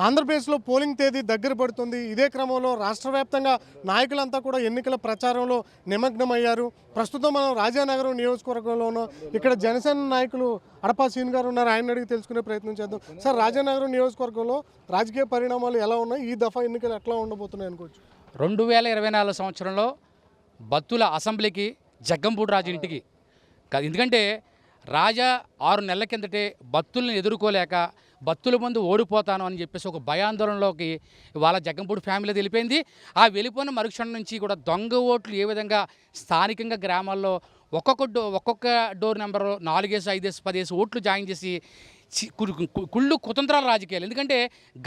ఆంధ్రప్రదేశ్లో పోలింగ్ తేదీ దగ్గర పడుతుంది. ఇదే క్రమంలో రాష్ట్ర వ్యాప్తంగా నాయకులంతా కూడా ఎన్నికల ప్రచారంలో నిమగ్నమయ్యారు. ప్రస్తుతం మనం రాజానగరం నియోజకవర్గంలోనూ ఇక్కడ జనసేన నాయకులు అడపా సీన్ గారు ఉన్నారు. ఆయన అడిగి తెలుసుకునే ప్రయత్నం చేద్దాం. సార్, రాజానగరం నియోజకవర్గంలో రాజకీయ పరిణామాలు ఎలా ఉన్నాయి? ఈ దఫా ఎన్నికలు ఎట్లా ఉండబోతున్నాయి అనుకోవచ్చు? 2024 సంవత్సరంలో బత్తుల అసెంబ్లీకి జగ్గంపూడి రాజు ఇంటికి ఎందుకంటే రాజా 6 నెలల కిందటే బత్తుల్ని ఎదుర్కోలేక బత్తుల ముందు ఓడిపోతాను అని చెప్పేసి ఒక భయాందోళనలోకి ఇవాళ జగ్గంపూడి ఫ్యామిలీ వెళ్ళిపోయింది. ఆ వెళ్ళిపోయిన మరుక్షణం నుంచి కూడా దొంగ ఓట్లు ఏ విధంగా స్థానికంగా గ్రామాల్లో ఒక్కొక్క డోర్ నెంబరు 4 5 10 ఓట్లు జాయిన్ చేసి కుళ్ళు కుతంత్రాల రాజకీయాలు. ఎందుకంటే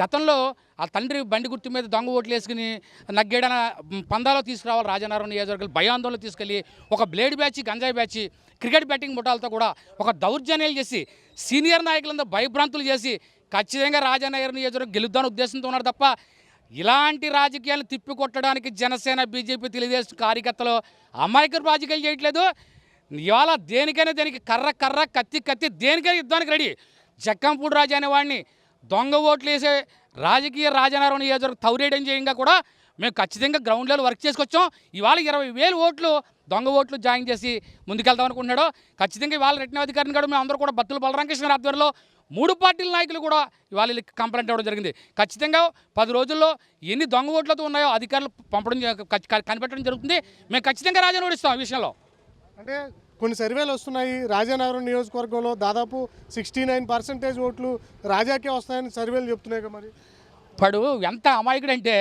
గతంలో ఆ తండ్రి బండి గుర్తు మీద దొంగ ఓట్లు వేసుకుని నగ్గేడన పందాలో తీసుకురావాలి రాజానగరం నియోజకవర్గాలు భయాందోళన తీసుకెళ్ళి ఒక బ్లేడ్ బ్యాచ్ గంజాయి బ్యాచ్ క్రికెట్ బ్యాటింగ్ ముఠాలతో కూడా ఒక దౌర్జన్యాలు చేసి సీనియర్ నాయకులంతా భయభ్రాంతులు చేసి ఖచ్చితంగా రాజానగరం నియోజకవర్గం గెలుద్దాని ఉద్దేశంతో ఉన్నారు తప్ప ఇలాంటి రాజకీయాలను తిప్పికొట్టడానికి జనసేన బీజేపీ తెలుగుదేశం కార్యకర్తలు అమాయకులు రాజకీయాలు చేయట్లేదు. ఇవాళ దేనికి కర్ర కత్తి దేనికైనా యుద్ధానికి రెడీ. జగ్గంపూడి రాజు అనేవాడిని దొంగ ఓట్లు వేసే రాజకీయ రాజానగరం నియోజకవర్గం తౌరేయడం చేయంగా కూడా మేము ఖచ్చితంగా గ్రౌండ్ లెవెల్ వర్క్ చేసుకొచ్చాం. ఇవాళ 20,000 ఓట్లు దొంగ ఓట్లు జాయిన్ చేసి ముందుకెళ్దాం అనుకుంటున్నాడు. ఖచ్చితంగా ఇవాళ రిటర్నింగ్ అధికారిని కూడా మేము అందరూ కూడా బత్తుల బలరామకృష్ణ ఆధ్వర్యంలో 3 పార్టీల నాయకులు కూడా ఇవాళ కంప్లైంట్ ఇవ్వడం జరిగింది. ఖచ్చితంగా 10 రోజుల్లో ఎన్ని దొంగ ఓట్లతో ఉన్నాయో అధికారులు కనిపెట్టడం జరుగుతుంది. మేము ఖచ్చితంగా రాజాను ఓడిస్తాం ఈ విషయంలో. అంటే కొన్ని సర్వేలు వస్తున్నాయి, రాజానగరం నియోజకవర్గంలో దాదాపు 69% ఓట్లు రాజాకే వస్తాయని సర్వేలు చెప్తున్నాయి కదా. మరి ఇప్పుడు ఎంత అమాయకుడు అంటే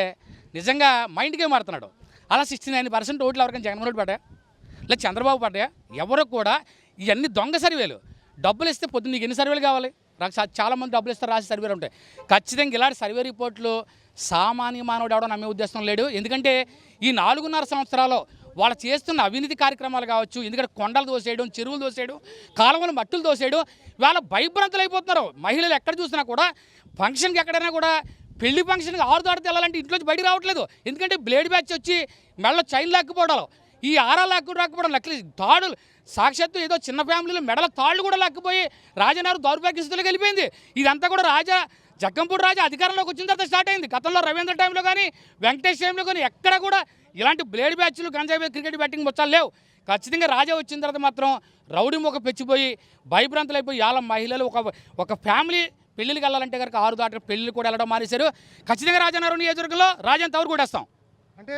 నిజంగా మైండ్కే మారుతున్నాడు. అలా 69% ఓట్లు ఎవరికైనా జగన్మోహన్ రెడ్డి పడ్డా లేదా చంద్రబాబు పడ్డా ఎవరు కూడా ఇవన్నీ దొంగ సర్వేలు. డబ్బులు ఇస్తే పొద్దున్న నీకు ఎన్ని సర్వేలు కావాలి? చాలామంది డబ్బులు ఇస్తారు రాసి సర్వేలు ఉంటాయి. ఖచ్చితంగా ఇలాంటి సర్వే రిపోర్ట్లు సామాన్య మానవుడు ఎవడో నమ్మే ఉద్దేశం లేడు. ఎందుకంటే ఈ 4.5 సంవత్సరాలు వాళ్ళు చేస్తున్న అవినీతి కార్యక్రమాలు కావచ్చు, ఎందుకంటే కొండలు దోసేయడం, చెరువులు దోసేయడం, కాలువలు మట్టులు దోసేయడం, వాళ్ళ భయభ్రాంతులు అయిపోతున్నారు. మహిళలు ఎక్కడ చూసినా కూడా ఫంక్షన్కి ఎక్కడైనా కూడా పెళ్లి ఫంక్షన్కి 6 దాటితే వెళ్ళాలంటే ఇంట్లోంచి బయటికి రావట్లేదు. ఎందుకంటే బ్లేడ్ బ్యాచ్ వచ్చి మెడలో చైన్ లాక్కుపోవడాలు, ఈ ఆరాలు లాక్కుపోవడం, నకిలీ తాడులు, సాక్షాత్తు ఏదో చిన్న ఫ్యామిలీలో మెడల తాళ్ళు కూడా లాక్కుపోయి రాజానగరం దౌర్భాగ్య స్థితిలోకి వెళ్ళిపోయింది. ఇదంతా కూడా జగ్గంపూడి రాజా అధికారంలోకి వచ్చిన తర్వాత స్టార్ట్ అయింది. గతంలో రవీంద్ర టైంలో కానీ వెంకటేష్ టైంలో కానీ ఎక్కడ కూడా ఇలాంటి బ్లేడ్ బ్యాచ్లు గంజాయి క్రికెట్ బ్యాటింగ్ ముచ్చాలు లేవు. ఖచ్చితంగా రాజా వచ్చిన తర్వాత మాత్రం రౌడీ మొక్క పెచ్చిపోయి భయభ్రాంతులు అయిపోయి ఇవాళ మహిళలు ఒక ఫ్యామిలీ పెళ్ళిళ్ళకి వెళ్ళాలంటే కనుక 6 దాటి పెళ్ళిళ్ళు కూడా వెళ్ళడం మానేశారు. ఖచ్చితంగా రాజానగరం నియోజకవర్గంలో రాజాని తవరు కూడా వేస్తాం. అంటే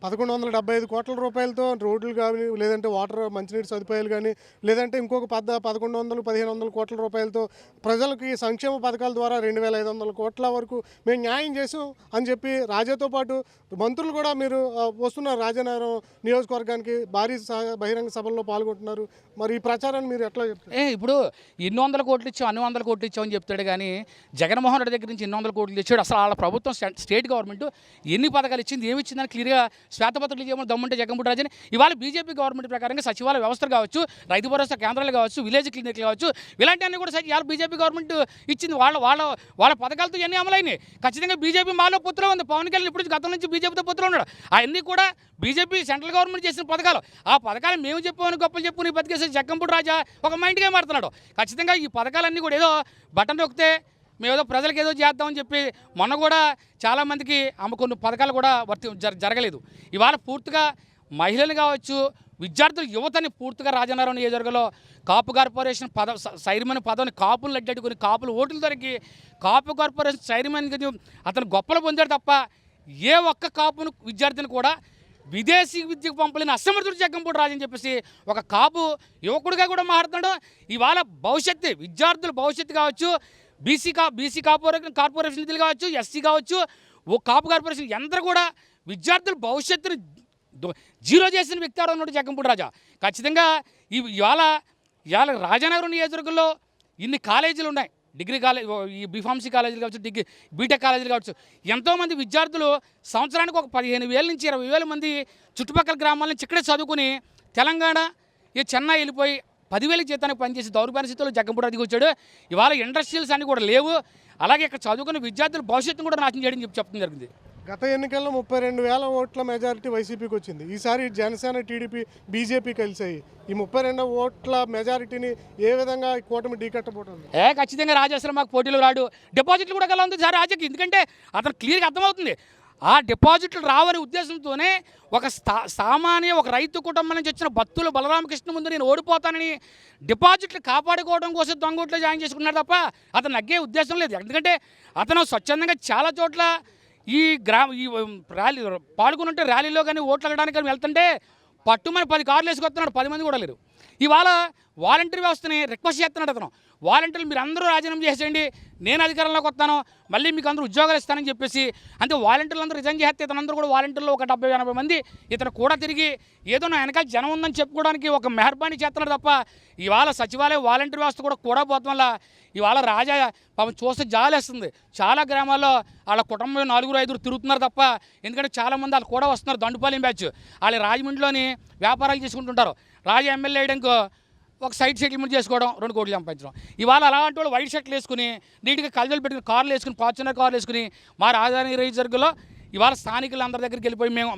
1175 కోట్ల రూపాయలతో రోడ్లు కానీ, లేదంటే వాటర్ మంచినీటి సదుపాయాలు కానీ, లేదంటే ఇంకొక 1100-1500 కోట్ల రూపాయలతో ప్రజలకి సంక్షేమ పథకాల ద్వారా 2,500 కోట్ల వరకు మేము న్యాయం చేసాం అని చెప్పి రాజాతో పాటు మంత్రులు కూడా మీరు వస్తున్నారు రాజానగరం నియోజకవర్గానికి, భారీ బహిరంగ సభల్లో పాల్గొంటున్నారు. మరి ఈ ప్రచారాన్ని మీరు ఎట్లా చెప్తారు? ఇప్పుడు ఇన్ని 100 కోట్లు ఇచ్చాం, అన్ని 100 కోట్లు ఇచ్చామని చెప్తాడు కానీ జగన్మోహన్ రెడ్డి దగ్గర నుంచి 200 కోట్లు ఇచ్చాడు. అసలు వాళ్ళ ప్రభుత్వం స్టేట్ గవర్నమెంట్ ఎన్ని పథకాలు ఇచ్చింది, ఏమి ఇచ్చిందని క్లియర్గా శ్వేతపత్రాలు చేయమని దమ్ముంటే జగ్గంపూడి రాజని. ఇవాళ బీజేపీ గవర్నమెంట్ ప్రకారంగా సచివాలయ వ్యవస్థలు కావచ్చు, రైతు భరోసా కేంద్రాలు కావచ్చు, విలేజ్ క్లినిక్లు కావచ్చు, ఇలాంటివన్నీ కూడా ఇవాళ బీజేపీ గవర్నమెంట్ ఇచ్చింది. వాళ్ళ పథకాలతో ఇవన్నీ అమలైనాయి. ఖచ్చితంగా బీజేపీ మాలో పొత్తులో ఉంది. పవన్ కళ్యాణ్ ఇప్పుడు గతం నుంచి బీజేపీతో పొత్తులో ఉన్నాడు. అవన్నీ కూడా బీజేపీ సెంట్రల్ గవర్నమెంట్ చేసిన పథకాలు. ఆ పథకాలు మేము చెప్పుకొని గొప్పలు చెప్పుకుని బతికేసే జగ్గంపూడి రాజా ఒక మైండ్గా మారుతున్నాడు. ఖచ్చితంగా ఈ పథకాలన్నీ కూడా ఏదో బటన్ నొక్కితే మేమేదో ప్రజలకు ఏదో చేద్దామని చెప్పి మొన్న కూడా చాలామందికి కొన్ని పథకాలు కూడా జరగలేదు. ఇవాళ పూర్తిగా మహిళలు కావచ్చు, విద్యార్థులు యువతని పూర్తిగా రాజానగరం నియోజకవర్గంలో కాపు కార్పొరేషన్ చైర్మన్ పదవిని కాపులు లడ్డెట్టుకుని కాపులు ఓట్లు దొరికి కాపు కార్పొరేషన్ చైర్మన్ అతను గొప్పలు పొందాడు తప్ప ఏ ఒక్క కాపును విద్యార్థిని కూడా విదేశీ విద్యకు పంపలేని అసమర్థుడు జగ్గంపూడి రాజు అని చెప్పేసి ఒక కాపు యువకుడిగా కూడా మాట్లాడుతున్నాడు. ఇవాళ భవిష్యత్తు విద్యార్థుల భవిష్యత్తు కావచ్చు, బీసీ కార్పొరేషన్ నిధులు కావచ్చు, ఎస్సీ కావచ్చు, కాపు కార్పొరేషన్ అందరూ కూడా విద్యార్థుల భవిష్యత్తును జీరో చేసిన వ్యక్తి ఎవరు ఉన్నాడు జగ్గంపూడి రాజా. ఖచ్చితంగా ఇవాళ రాజానగరం నియోజకవర్గంలో ఇన్ని కాలేజీలు ఉన్నాయి. డిగ్రీ కాలేజ్, ఈ బీఫార్మసీ కాలేజీలు కావచ్చు, బీటెక్ కాలేజీలు కావచ్చు. ఎంతోమంది విద్యార్థులు సంవత్సరానికి ఒక 15,000 నుంచి 20,000 మంది చుట్టుపక్కల గ్రామాల నుంచి ఇక్కడే చదువుకుని తెలంగాణ చెన్నై వెళ్ళిపోయి 10,000 జీతానికి పనిచేసి దౌర్భాగ్య స్థితిలో జగ్గంపూడి రాజుకి వచ్చాడు. ఇవాళ ఇండస్ట్రియల్స్ అన్నీ కూడా లేవు. అలాగే ఇక్కడ చదువుకున్న విద్యార్థుల భవిష్యత్తును కూడా నాశనం చేయడం చెప్తుంది జరిగింది. గత ఎన్నికల్లో 32,000 ఓట్ల మెజారిటీ వైసీపీకి వచ్చింది. ఈసారి జనసేన, టీడీపీ, బీజేపీ కలిసాయి. ఈ 32 ఓట్ల మెజారిటీని ఏ విధంగా ఈ కూటమి ఢీకట్టబోతుంది? ఖచ్చితంగా రాజా అసలు మాకు పోటీలు రాడు. డిపాజిట్లు కూడా గల ఉంది సార్ రాజాకి. ఎందుకంటే అతను క్లియర్గా అర్థమవుతుంది. ఆ డిపాజిట్లు రావనే ఉద్దేశంతోనే ఒక సామాన్య ఒక రైతు కుటుంబం నుంచి వచ్చిన బత్తుల బలరామకృష్ణ ముందు నేను ఓడిపోతానని డిపాజిట్లు కాపాడుకోవడం కోసం దొంగోట్లో జాయిన్ చేసుకున్నాడు తప్ప అతను నగ్గే ఉద్దేశం లేదు. ఎందుకంటే అతను స్వచ్ఛందంగా చాలా చోట్ల ఈ ర్యాలీ పాల్గొనుంటే ర్యాలీలో కానీ ఓట్లు అడగడానికి కానీ వెళ్తుంటే పట్టుమని 10 కార్లు వేసుకొస్తున్నాడు. 10 మంది కూడా లేరు. ఇవాళ వాలంటీర్ వ్యవస్థని రిక్వెస్ట్ చేస్తున్నాడు అతను. వాలంటీర్లు మీరు అందరూ రాజీనామా చేసేయండి, నేను అధికారంలోకి వస్తాను, మళ్ళీ మీకు అందరూ ఉద్యోగాలు ఇస్తానని చెప్పేసి. అంటే వాలంటీర్లు అందరూ రిజైన్ చేస్తే ఇతనందరూ కూడా వాలంటీర్లు ఒక 70-80 మంది ఇతను కూడా తిరిగి ఏదో నా వెనకాల జనం ఉందని చెప్పుకోవడానికి ఒక మెహర్బానీ చేస్తున్నాడు తప్ప ఇవాళ సచివాలయ వాలంటీర్ వ్యవస్థ కూడా పోవడం వల్ల ఇవాళ రాజా పాపం చూస్తే జాలేస్తుంది. చాలా గ్రామాల్లో వాళ్ళ కుటుంబం 4-5 తిరుగుతున్నారు తప్ప. ఎందుకంటే చాలామంది వాళ్ళు కూడా వస్తున్నారు. దండుపాలెం బ్యాచ్ వాళ్ళు రాజమండ్రిలోని వ్యాపారాలు చేసుకుంటుంటారు. రాజా ఎమ్మెల్యే వేయడానికి ఒక సైడ్ సెటిల్మెంట్ చేసుకోవడం, 2 కోట్లు సంపాదించడం. ఇవాళ అలాంటి వాళ్ళు వైట్ షర్ట్లు వేసుకుని నీట్గా కళ్ళజోలు పెట్టుకుని కార్లు వేసుకుని ఫార్చునర్ కార్లు వేసుకుని మా రాజధాని రైజర్గులో ఇవాళ స్థానికులందరి దగ్గరికి వెళ్ళిపోయి మేము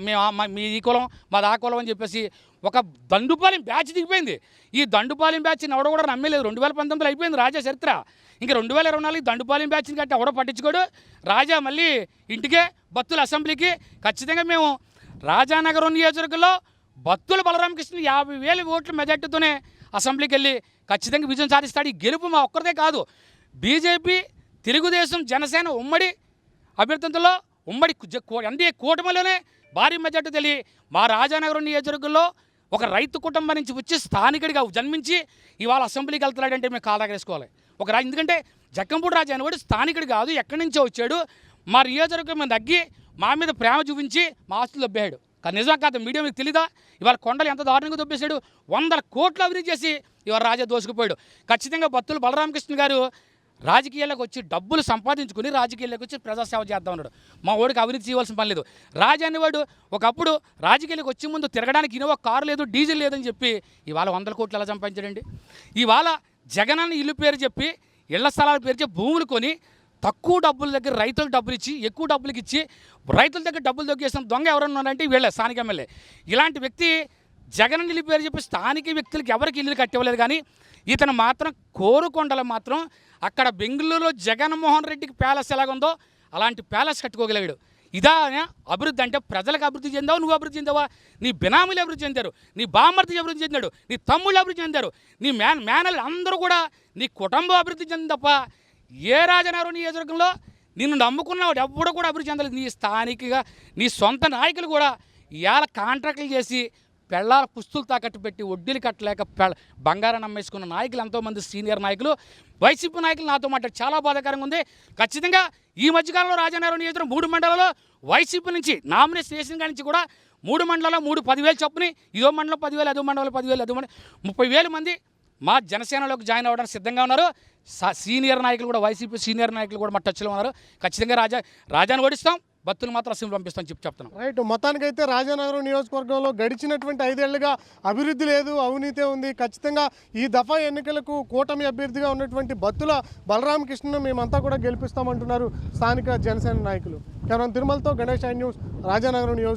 మీ ఈ కులం మాది ఆ కులం అని చెప్పేసి ఒక దండుపాలెం బ్యాచ్ దిగిపోయింది. ఈ దండుపాలెం బ్యాచ్ని ఎవడో కూడా నమ్మలేదు. 2019లో అయిపోయింది రాజా చరిత్ర. ఇంకా 2024 దండుపాలెం బ్యాచ్ని కట్టి ఎవడో పట్టించుకోడు. రాజా మళ్ళీ ఇంటికే బత్తుల అసెంబ్లీకి ఖచ్చితంగా మేము రాజానగరం నియోజకవర్గంలో బత్తుల బలరామకృష్ణ 50,000 ఓట్ల మెజార్టీతోనే అసెంబ్లీకి వెళ్ళి ఖచ్చితంగా విజయం సాధిస్తాడు. ఈ గెలుపు మా ఒక్కరిదే కాదు, బీజేపీ, తెలుగుదేశం, జనసేన ఉమ్మడి అభ్యర్థులతో ఉమ్మడి ఎన్డీఏ కూటమిలోనే భారీ మెజార్టీ తెలియ మా రాజానగరం నియోజకవర్గంలో ఒక రైతు కుటుంబం నుంచి వచ్చి స్థానికుడిగా జన్మించి ఇవాళ అసెంబ్లీకి వెళ్తున్నాడంటే మేము కాదాగేసుకోవాలి. ఎందుకంటే జక్కంపూడి రాజా అనేవాడు స్థానికుడు కాదు, ఎక్కడి నుంచో వచ్చాడు. మా నియోజకవర్గం మీద తగ్గి మా మీద ప్రేమ చూపించి మా ఆస్తులు దొబ్బేయాడు. కానీ నిజం కాదు, మీడియా మీకు తెలీదా? ఇవాళ కొండలు ఎంత దారుణంగా దొబ్బేశాడు. 100 కోట్లు అభివృద్ధి చేసి ఇవాళ రాజా దోసుకుపోయాడు. ఖచ్చితంగా బత్తుల బలరామకృష్ణ గారు రాజకీయాల్లోకి వచ్చి డబ్బులు సంపాదించుకుని రాజకీయాల్లోకి వచ్చి ప్రజాసేవ చేద్దాం ఉన్నాడు. మా ఓడికి అభివృద్ధి చేయవలసిన పని లేదు. రాజా అనేవాడు ఒకప్పుడు రాజకీయాలకు వచ్చే ముందు తిరగడానికి ఇనోవా కారు లేదు, డీజిల్ లేదని చెప్పి ఇవాళ 100 కోట్లు ఎలా సంపాదించాడండి? ఇవాళ జగనన్న ఇల్లు పేరు చెప్పి ఇళ్ల స్థలాల పేరు చెప్పి భూములు కొని తక్కువ డబ్బుల దగ్గర రైతులకు డబ్బులు ఇచ్చి ఎక్కువ డబ్బులకి ఇచ్చి రైతుల దగ్గర డబ్బులు దొంగేసిన దొంగ ఎవరన్నా ఉన్నారంటే వీళ్ళే స్థానిక ఎమ్మెల్యే. ఇలాంటి వ్యక్తి జగన్ ఇల్లు పేరు చెప్పి స్థానిక వ్యక్తులకి ఎవరికి ఇల్లు కట్టివ్వలేదు. కానీ ఇతను మాత్రం కోరుకొండలో మాత్రం అక్కడ బెంగళూరులో జగన్మోహన్ రెడ్డికి ప్యాలెస్ ఎలాగుందో అలాంటి ప్యాలెస్ కట్టుకోగలిగాడు. ఇదా అభివృద్ధి అంటే? ప్రజలకు అభివృద్ధి చెందావు, నువ్వు అభివృద్ధి చెందావా? నీ బినామీలు అభివృద్ధి చెందారు, నీ బామ్మర్తి అభివృద్ధి చెందాడు, నీ తమ్ముళ్ళు అభివృద్ధి చెందారు, నీ మేనలు అందరూ కూడా నీ కుటుంబం అభివృద్ధి చెంది తప్ప ఏ రాజనగరం నియోజకవర్గంలో నిన్ను నమ్ముకున్నవాడు ఎవ్వడూ కూడా అభివృద్ధి చెందలేదు. నీ స్థానికగా నీ సొంత నాయకులు కూడా ఇవాళ కాంట్రాక్టులు చేసి పెళ్ళాల పుస్తులు తాకట్టు పెట్టి వడ్డీలు కట్టలేక బంగారం నమ్మేసుకున్న నాయకులు ఎంతోమంది సీనియర్ నాయకులు, వైసీపీ నాయకులు నాతో మాట్లాడి చాలా బాధాకరంగా ఉంది. ఖచ్చితంగా ఈ మధ్యకాలంలో రాజానగరం నియోజకవర్గం 3 మండలాల్లో వైసీపీ నుంచి నామినేషన్ చేసిన కాడి నుంచి కూడా 3 మండలాల్లో 10,000 చొప్పుని, ఇదో మండలం 10,000, అదో మండలం 10,000, అదో మండలం 30,000 మంది మా జనసేనలోకి జాయిన్ అవ్వడానికి సిద్ధంగా ఉన్నారు. సీనియర్ నాయకులు కూడా, వైసీపీ సీనియర్ నాయకులు కూడా మా టచ్లో ఉన్నారు. ఖచ్చితంగా రాజాను ఓడిస్తాం, బత్తులు మాత్రం అసెంబ్లీ పంపిస్తామని చెప్తున్నాం. రైట్. మొత్తానికైతే రాజానగరం నియోజకవర్గంలో గడిచినటువంటి 5 ఏళ్లుగా అభివృద్ధి లేదు, అవినీతే ఉంది. ఖచ్చితంగా ఈ దఫా ఎన్నికలకు కూటమి అభ్యర్థిగా ఉన్నటువంటి బత్తుల బలరామకృష్ణను మేమంతా కూడా గెలిపిస్తామంటున్నారు స్థానిక జనసేన నాయకులు. కేవలం తిరుమలతో గణేష్ న్యూస్, రాజానగరం నియోజకవర్గం.